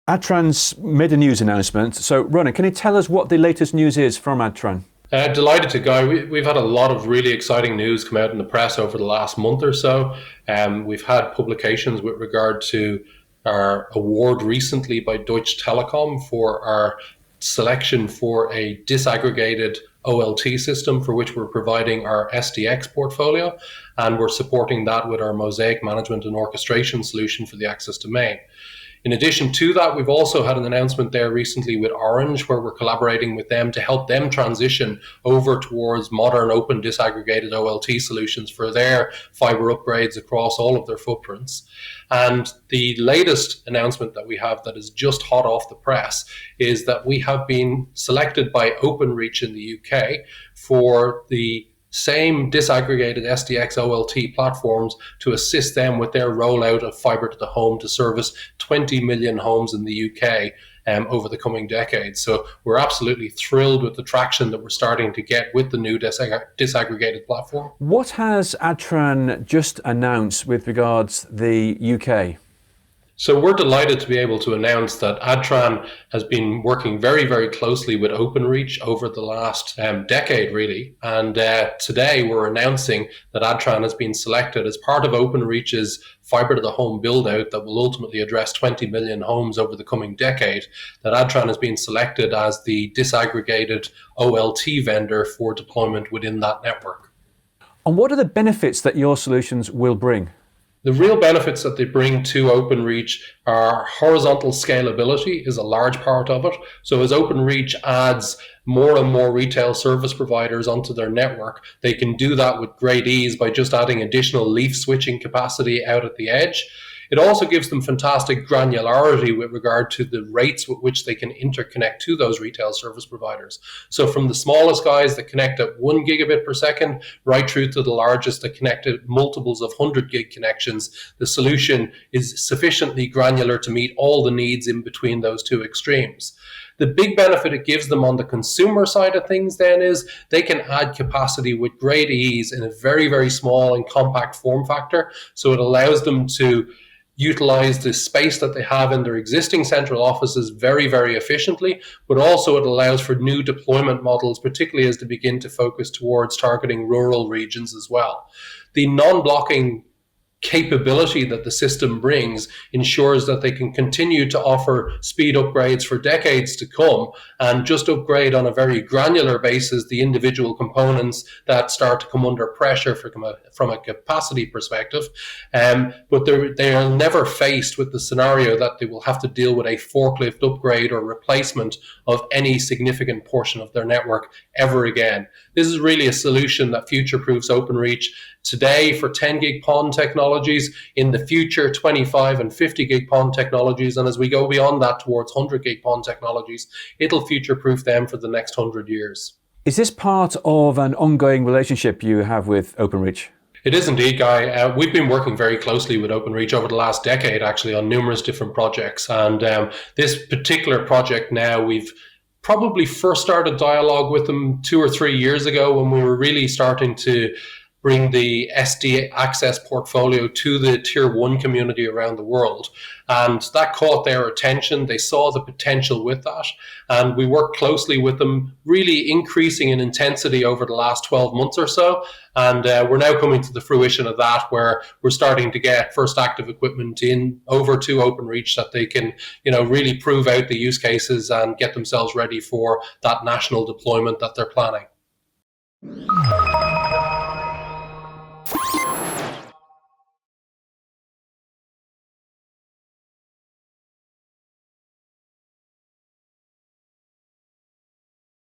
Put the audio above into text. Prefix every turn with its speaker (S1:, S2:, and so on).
S1: Adtran's made a news announcement. So, Ronan, can you tell us what the latest news is from Adtran?
S2: Delighted to, Guy. We've had a lot of really exciting news come out in the press over the last month or so. We've had publications with regard to our award recently by Deutsche Telekom for our selection for a disaggregated OLT system for which we're providing our SDX portfolio, and we're supporting that with our Mosaic management and orchestration solution for the access domain. In addition to that, we've also had an announcement there recently with Orange, where we're collaborating with them to help them transition over towards modern open disaggregated OLT solutions for their fiber upgrades across all of their footprints. And the latest announcement that we have that is just hot off the press is that we have been selected by Openreach in the UK for the same disaggregated SDX OLT platforms to assist them with their rollout of fiber to the home to service 20 million homes in the UK over the coming decades. So we're absolutely thrilled with the traction that we're starting to get with the new disaggregated platform.
S1: What has Adtran just announced with regards the UK?
S2: So we're delighted to be able to announce that Adtran has been working very, very closely with Openreach over the last decade, really. And today we're announcing that Adtran has been selected as part of Openreach's fiber to the home build out that will ultimately address 20 million homes over the coming decade, that Adtran has been selected as the disaggregated OLT vendor for deployment within that network.
S1: And what are the benefits that your solutions will bring?
S2: The real benefits that they bring to Openreach are horizontal scalability is a large part of it. So as Openreach adds more and more retail service providers onto their network, they can do that with great ease by just adding additional leaf switching capacity out at the edge. It also gives them fantastic granularity with regard to the rates with which they can interconnect to those retail service providers. So from the smallest guys that connect at 1 gigabit per second, right through to the largest that connect at multiples of 100 gig connections, the solution is sufficiently granular to meet all the needs in between those two extremes. The big benefit it gives them on the consumer side of things then is they can add capacity with great ease in a very, very small and compact form factor. So it allows them to utilize the space that they have in their existing central offices very, very efficiently, but also it allows for new deployment models, particularly as they begin to focus towards targeting rural regions as well. The non-blocking capability that the system brings ensures that they can continue to offer speed upgrades for decades to come and just upgrade on a very granular basis the individual components that start to come under pressure from a capacity perspective. But they are never faced with the scenario that they will have to deal with a forklift upgrade or replacement of any significant portion of their network ever again. This is really a solution that future-proofs Openreach today for 10 gig PON technologies, in the future 25 and 50 gig PON technologies, and as we go beyond that towards 100 gig PON technologies, it'll future-proof them for the next 100 years.
S1: Is this part of an ongoing relationship you have with Openreach?
S2: It is indeed, Guy. We've been working very closely with Openreach over the last decade, actually, on numerous different projects. And this particular project now, we've probably first started dialogue with them 2 or 3 years ago when we were really starting to bring the SD access portfolio to the tier 1 community around the world. And that caught their attention. They saw the potential with that. And we worked closely with them, really increasing in intensity over the last 12 months or so. And we're now coming to the fruition of that, where we're starting to get first active equipment in over to Openreach that they can, really prove out the use cases and get themselves ready for that national deployment that they're planning.